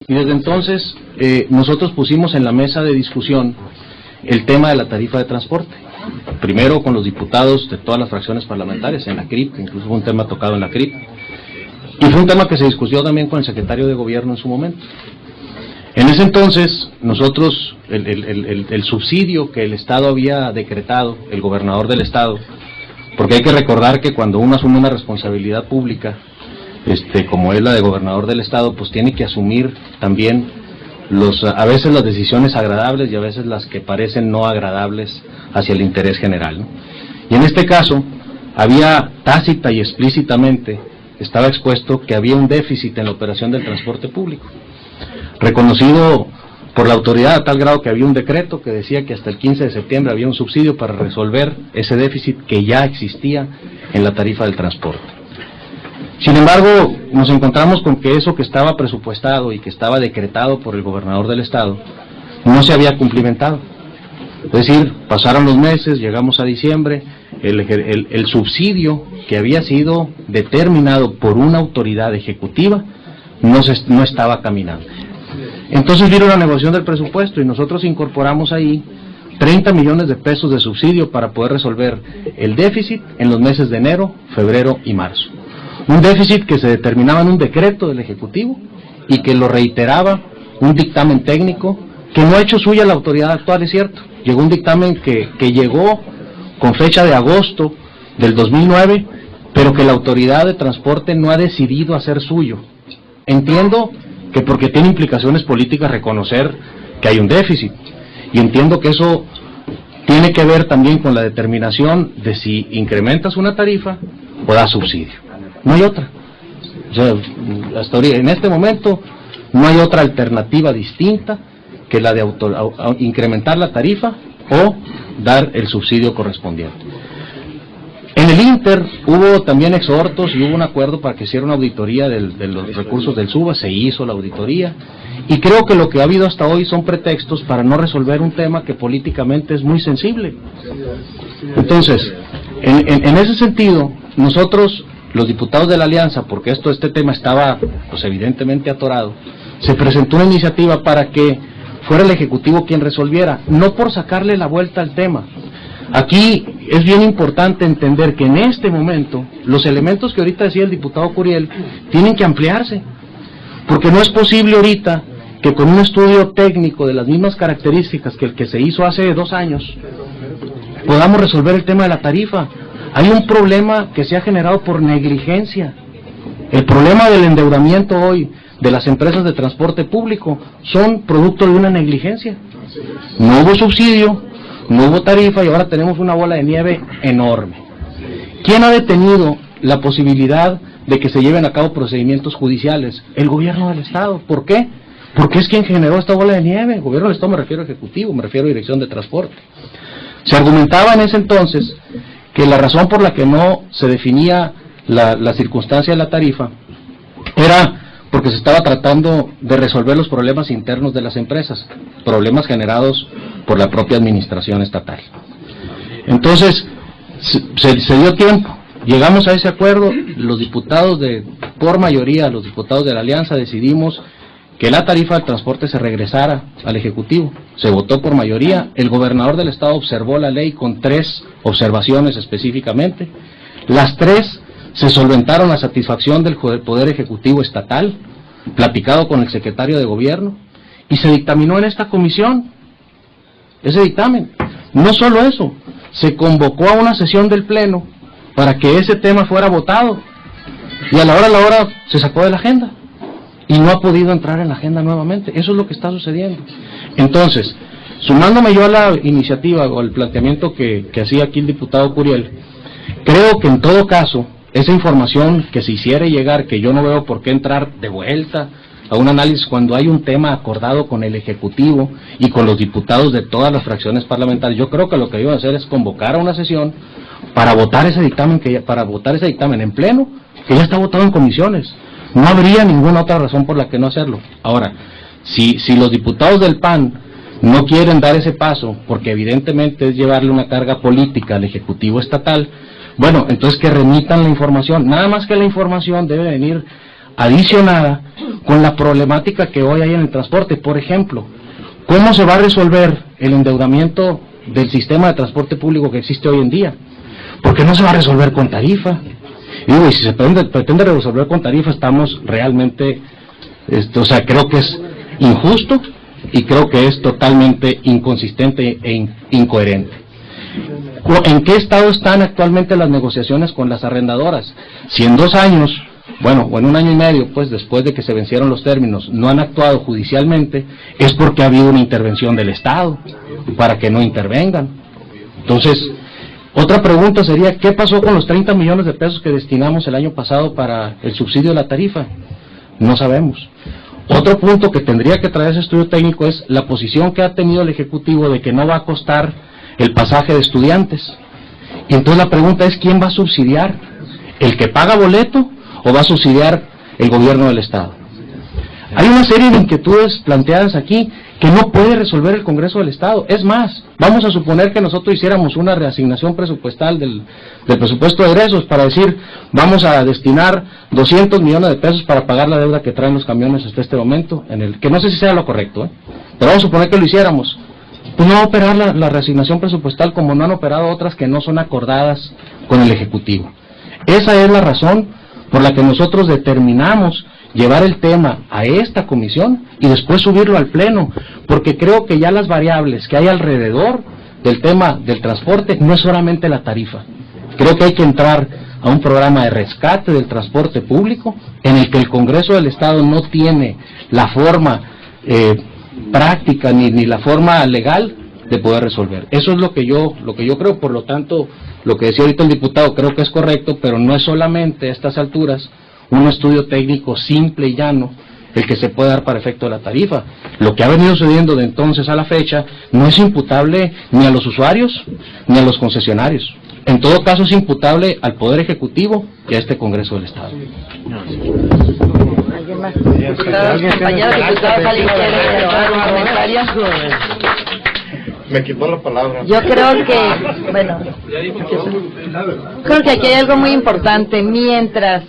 Y desde entonces nosotros pusimos en la mesa de discusión el tema de la tarifa de transporte. Primero con los diputados de todas las fracciones parlamentarias, en la CRIP, incluso fue un tema tocado en la CRIP. Y fue un tema que se discutió también con el secretario de Gobierno en su momento. En ese entonces, nosotros, el subsidio que el Estado había decretado, el gobernador del Estado, porque hay que recordar que cuando uno asume una responsabilidad pública, como es la de gobernador del Estado, pues tiene que asumir también a veces las decisiones agradables y a veces las que parecen no agradables hacia el interés general, ¿no? Y en este caso, había tácita y explícitamente, estaba expuesto que había un déficit en la operación del transporte público, reconocido por la autoridad a tal grado que había un decreto que decía que hasta el 15 de septiembre había un subsidio para resolver ese déficit que ya existía en la tarifa del transporte. Sin embargo, nos encontramos con que eso que estaba presupuestado y que estaba decretado por el gobernador del Estado no se había cumplimentado. Es decir, pasaron los meses, llegamos a diciembre, el subsidio que había sido determinado por una autoridad ejecutiva no estaba caminando. Entonces vino la negociación del presupuesto y nosotros incorporamos ahí 30 millones de pesos de subsidio para poder resolver el déficit en los meses de enero, febrero y marzo. Un déficit que se determinaba en un decreto del Ejecutivo y que lo reiteraba un dictamen técnico que no ha hecho suya la autoridad actual, es cierto. Llegó un dictamen que llegó con fecha de agosto del 2009, pero que la autoridad de transporte no ha decidido hacer suyo. Entiendo que porque tiene implicaciones políticas reconocer que hay un déficit, y entiendo que eso tiene que ver también con la determinación de si incrementas una tarifa o das subsidio. No hay otra. O sea, hasta ahorita, en este momento no hay otra alternativa distinta que la de incrementar la tarifa o dar el subsidio correspondiente. En el Inter hubo también exhortos y hubo un acuerdo para que hiciera una auditoría de los recursos del SUBA, se hizo la auditoría, y creo que lo que ha habido hasta hoy son pretextos para no resolver un tema que políticamente es muy sensible. Entonces, en ese sentido, nosotros, los diputados de la Alianza, porque este tema estaba pues evidentemente atorado, se presentó una iniciativa para que fuera el Ejecutivo quien resolviera, no por sacarle la vuelta al tema. Aquí es bien importante entender que en este momento, los elementos que ahorita decía el diputado Curiel, tienen que ampliarse, porque no es posible ahorita que con un estudio técnico de las mismas características que el que se hizo hace 2 años, podamos resolver el tema de la tarifa. Hay un problema que se ha generado por negligencia. El problema del endeudamiento hoy de las empresas de transporte público son producto de una negligencia. No hubo subsidio, no hubo tarifa y ahora tenemos una bola de nieve enorme. ¿Quién ha detenido la posibilidad de que se lleven a cabo procedimientos judiciales? El gobierno del Estado. ¿Por qué? Porque es quien generó esta bola de nieve. El gobierno del Estado, me refiero a Ejecutivo, me refiero a Dirección de Transporte. Se argumentaba en ese entonces que la razón por la que no se definía la circunstancia de la tarifa era porque se estaba tratando de resolver los problemas internos de las empresas, problemas generados por la propia administración estatal. Entonces, se dio tiempo, llegamos a ese acuerdo, los diputados por mayoría, los diputados de la Alianza decidimos que la tarifa del transporte se regresara al Ejecutivo, se votó por mayoría, el gobernador del Estado observó la ley con 3 observaciones específicamente, las 3 se solventaron a satisfacción del Poder Ejecutivo Estatal, platicado con el secretario de Gobierno, y se dictaminó en esta comisión ese dictamen. No solo eso, se convocó a una sesión del Pleno para que ese tema fuera votado, y a la hora se sacó de la agenda, y no ha podido entrar en la agenda nuevamente. Eso es lo que está sucediendo. Entonces, sumándome yo a la iniciativa o al planteamiento que hacía aquí el diputado Curiel, creo que en todo caso, esa información que se hiciera llegar, que yo no veo por qué entrar de vuelta a un análisis cuando hay un tema acordado con el Ejecutivo y con los diputados de todas las fracciones parlamentarias, yo creo que lo que iban a hacer es convocar a una sesión para votar ese dictamen en pleno, que ya está votado en comisiones. No habría ninguna otra razón por la que no hacerlo. Ahora, si los diputados del PAN no quieren dar ese paso, porque evidentemente es llevarle una carga política al Ejecutivo Estatal, bueno, entonces que remitan la información, nada más que la información debe venir adicionada con la problemática que hoy hay en el transporte. Por ejemplo, ¿cómo se va a resolver el endeudamiento del sistema de transporte público que existe hoy en día? Porque no se va a resolver con tarifa. Y si se pretende resolver con tarifa, estamos realmente, creo que es injusto y creo que es totalmente inconsistente e incoherente. ¿En qué estado están actualmente las negociaciones con las arrendadoras? Si en 2 años, o en 1 año y medio, pues después de que se vencieron los términos, no han actuado judicialmente, es porque ha habido una intervención del Estado, para que no intervengan. Entonces, otra pregunta sería, ¿qué pasó con los 30 millones de pesos que destinamos el año pasado para el subsidio de la tarifa? No sabemos. Otro punto que tendría que traer ese estudio técnico es la posición que ha tenido el Ejecutivo de que no va a costar el pasaje de estudiantes. Y entonces la pregunta es, ¿quién va a subsidiar? ¿El que paga boleto o va a subsidiar el gobierno del Estado? Hay una serie de inquietudes planteadas aquí que no puede resolver el Congreso del Estado. Es más, vamos a suponer que nosotros hiciéramos una reasignación presupuestal del presupuesto de egresos para decir, vamos a destinar 200 millones de pesos para pagar la deuda que traen los camiones hasta este momento, que no sé si sea lo correcto, pero vamos a suponer que lo hiciéramos. Pues no va a operar la reasignación presupuestal como no han operado otras que no son acordadas con el Ejecutivo. Esa es la razón por la que nosotros determinamos llevar el tema a esta comisión y después subirlo al Pleno, porque creo que ya las variables que hay alrededor del tema del transporte no es solamente la tarifa. Creo que hay que entrar a un programa de rescate del transporte público en el que el Congreso del Estado no tiene la forma práctica ni la forma legal de poder resolver. Eso es lo que yo creo. Por lo tanto, lo que decía ahorita el diputado creo que es correcto, pero no es solamente a estas alturas un estudio técnico simple y llano el que se puede dar para efecto de la tarifa. Lo que ha venido sucediendo de entonces a la fecha no es imputable ni a los usuarios ni a los concesionarios. En todo caso es imputable al Poder Ejecutivo y a este Congreso del Estado. ¿Alguien más? Compañeros diputados, ¿alguien quiere hacer un comentario? Me quitó la palabra. Yo creo que, creo que aquí hay algo muy importante. Mientras,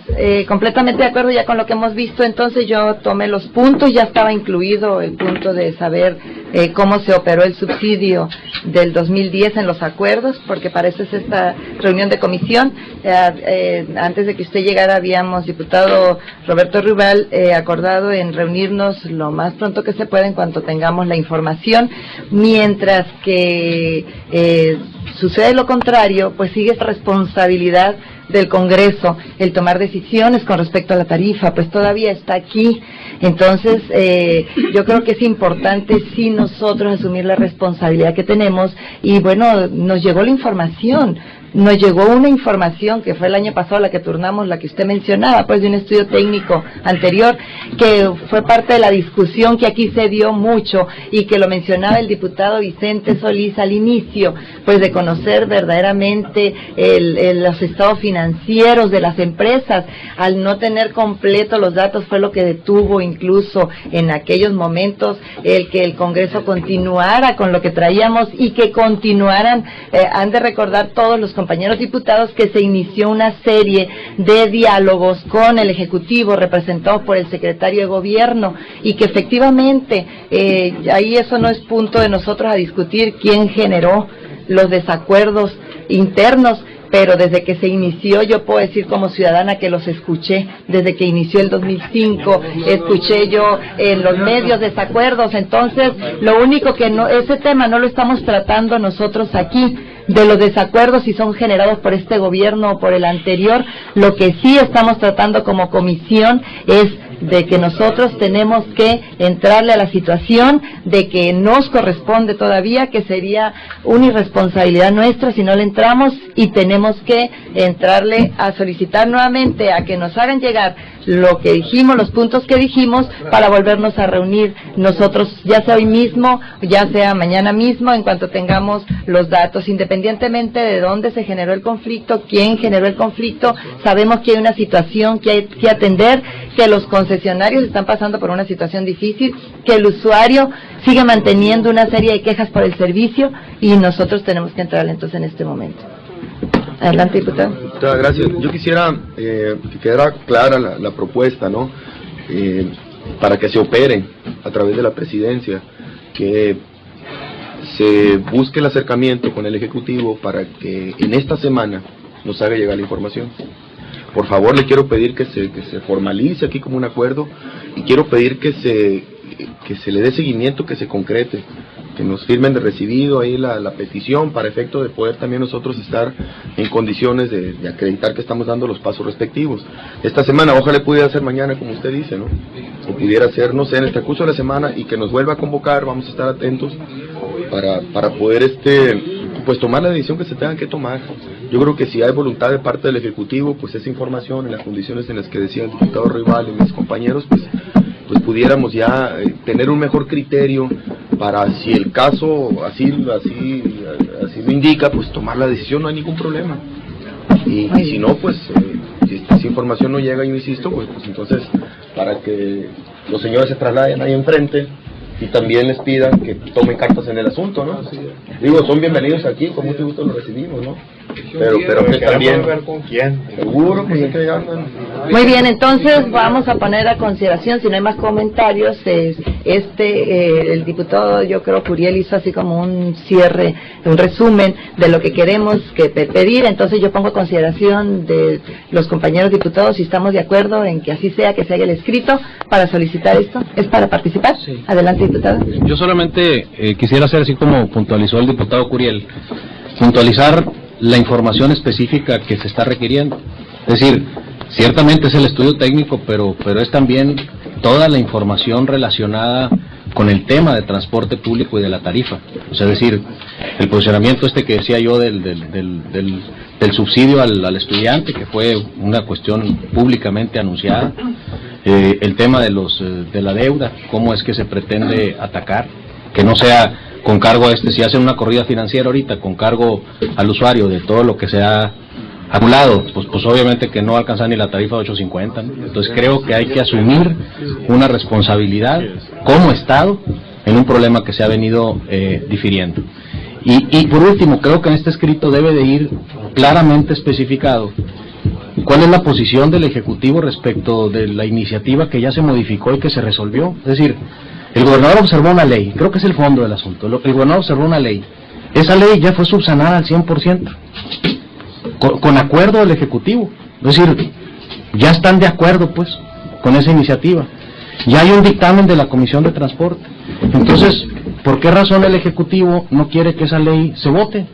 completamente de acuerdo ya con lo que hemos visto, entonces yo tomé los puntos, ya estaba incluido el punto de saber cómo se operó el subsidio del 2010 en los acuerdos, porque para eso es esta reunión de comisión. Antes de que usted llegara habíamos, diputado Roberto Rival, acordado en reunirnos lo más pronto que se pueda en cuanto tengamos la información, mientras que sucede lo contrario, pues sigue esta responsabilidad del Congreso, el tomar decisiones con respecto a la tarifa, pues todavía está aquí. Entonces, yo creo que es importante sí nosotros asumir la responsabilidad que tenemos y bueno, nos llegó la información. Nos llegó una información que fue el año pasado la que turnamos, la que usted mencionaba, pues de un estudio técnico anterior, que fue parte de la discusión que aquí se dio mucho y que lo mencionaba el diputado Vicente Solís al inicio, pues de conocer verdaderamente los estados financieros de las empresas. Al no tener completo los datos fue lo que detuvo incluso en aquellos momentos el que el Congreso continuara con lo que traíamos y que continuaran, han de recordar todos los compañeros diputados que se inició una serie de diálogos con el Ejecutivo representado por el secretario de Gobierno y que efectivamente ahí eso no es punto de nosotros a discutir quién generó los desacuerdos internos, pero desde que se inició yo puedo decir como ciudadana que los escuché, desde que inició el 2005, escuché yo en los medios desacuerdos. Entonces lo único que ese tema no lo estamos tratando nosotros aquí, de los desacuerdos si son generados por este gobierno o por el anterior. Lo que sí estamos tratando como comisión es de que nosotros tenemos que entrarle a la situación de que nos corresponde todavía, que sería una irresponsabilidad nuestra si no le entramos, y tenemos que entrarle a solicitar nuevamente a que nos hagan llegar lo que dijimos, los puntos que dijimos, para volvernos a reunir nosotros, ya sea hoy mismo, ya sea mañana mismo, en cuanto tengamos los datos, independientemente de dónde se generó el conflicto, quién generó el conflicto. Sabemos que hay una situación que hay que atender, que los concesionarios están pasando por una situación difícil, que el usuario sigue manteniendo una serie de quejas por el servicio y nosotros tenemos que entrar entonces en este momento. Adelante, diputado. Diputada, gracias. Yo quisiera que quedara clara la propuesta, ¿no? Para que se opere a través de la presidencia, que se busque el acercamiento con el Ejecutivo para que en esta semana nos haga llegar la información. Por favor, le quiero pedir que se formalice aquí como un acuerdo, y quiero pedir que se le dé seguimiento, que se concrete, que nos firmen de recibido ahí la petición para efecto de poder también nosotros estar en condiciones de acreditar que estamos dando los pasos respectivos. Esta semana, ojalá pudiera ser mañana, como usted dice, ¿no? O pudiera ser, no sé, en el transcurso de la semana, y que nos vuelva a convocar. Vamos a estar atentos para poder pues tomar la decisión que se tenga que tomar. Yo creo que si hay voluntad de parte del Ejecutivo, pues esa información en las condiciones en las que decía el diputado Rival y mis compañeros, pues pudiéramos ya tener un mejor criterio para, si el caso así lo indica, pues tomar la decisión, no hay ningún problema. Y si no, pues si esa información no llega, yo insisto, pues entonces para que los señores se trasladen ahí enfrente y también les pidan que tomen cartas en el asunto, ¿no? Digo, son bienvenidos aquí, con mucho gusto los recibimos, ¿no? Pero que también ver con quién. Seguro, pues que andan. Muy bien, entonces vamos a poner a consideración, si no hay más comentarios, el diputado, yo creo que Uriel hizo así como un cierre, un resumen de lo que queremos pedir. Entonces yo pongo a consideración de los compañeros diputados si estamos de acuerdo en que así sea, que se haga el escrito para solicitar esto. ¿Es para participar? Sí. Adelante, diputado. Yo solamente quisiera hacer, así como puntualizó el diputado Curiel, puntualizar la información específica que se está requiriendo. Es decir, ciertamente es el estudio técnico, pero es también toda la información relacionada con el tema de transporte público y de la tarifa. O sea, es decir, el posicionamiento que decía yo del subsidio al estudiante, que fue una cuestión públicamente anunciada, el tema de la deuda, cómo es que se pretende atacar, que no sea con cargo si hacen una corrida financiera ahorita, con cargo al usuario de todo lo que se ha acumulado, pues obviamente que no alcanza ni la tarifa de 8.50, ¿no? Entonces creo que hay que asumir una responsabilidad como Estado en un problema que se ha venido difiriendo. Y por último, creo que en este escrito debe de ir claramente especificado cuál es la posición del Ejecutivo respecto de la iniciativa que ya se modificó y que se resolvió. Es decir, el gobernador observó una ley, creo que es el fondo del asunto. El gobernador observó una ley. Esa ley ya fue subsanada al 100%, con acuerdo del Ejecutivo. Es decir, ya están de acuerdo, pues, con esa iniciativa. Ya hay un dictamen de la Comisión de Transporte. Entonces, ¿por qué razón el Ejecutivo no quiere que esa ley se vote?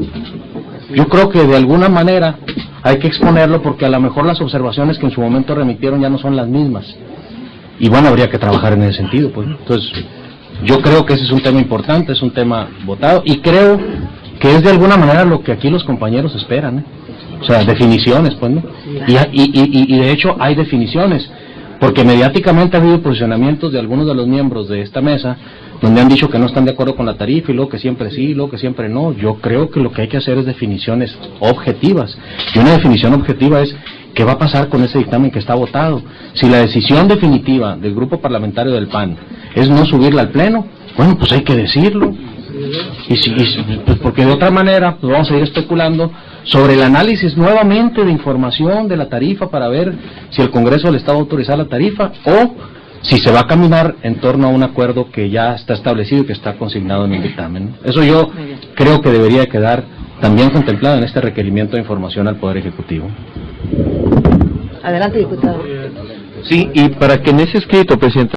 Yo creo que de alguna manera hay que exponerlo, porque a lo mejor las observaciones que en su momento remitieron ya no son las mismas. Y bueno, habría que trabajar en ese sentido, pues. Entonces, yo creo que ese es un tema importante, es un tema votado, y creo que es de alguna manera lo que aquí los compañeros esperan, ¿eh? O sea, definiciones, pues, ¿no? Y de hecho hay definiciones, porque mediáticamente ha habido posicionamientos de algunos de los miembros de esta mesa, donde han dicho que no están de acuerdo con la tarifa, y luego que siempre sí, y luego que siempre no. Yo creo que lo que hay que hacer es definiciones objetivas, y una definición objetiva es ¿qué va a pasar con ese dictamen que está votado? Si la decisión definitiva del grupo parlamentario del PAN es no subirla al Pleno, bueno, pues hay que decirlo. Pues porque de otra manera pues vamos a ir especulando sobre el análisis nuevamente de información de la tarifa para ver si el Congreso del Estado va a autorizar la tarifa o si se va a caminar en torno a un acuerdo que ya está establecido y que está consignado en el dictamen. Eso yo creo que debería quedar también contemplado en este requerimiento de información al Poder Ejecutivo. Adelante, diputado. Sí, y para que en ese escrito, presidente,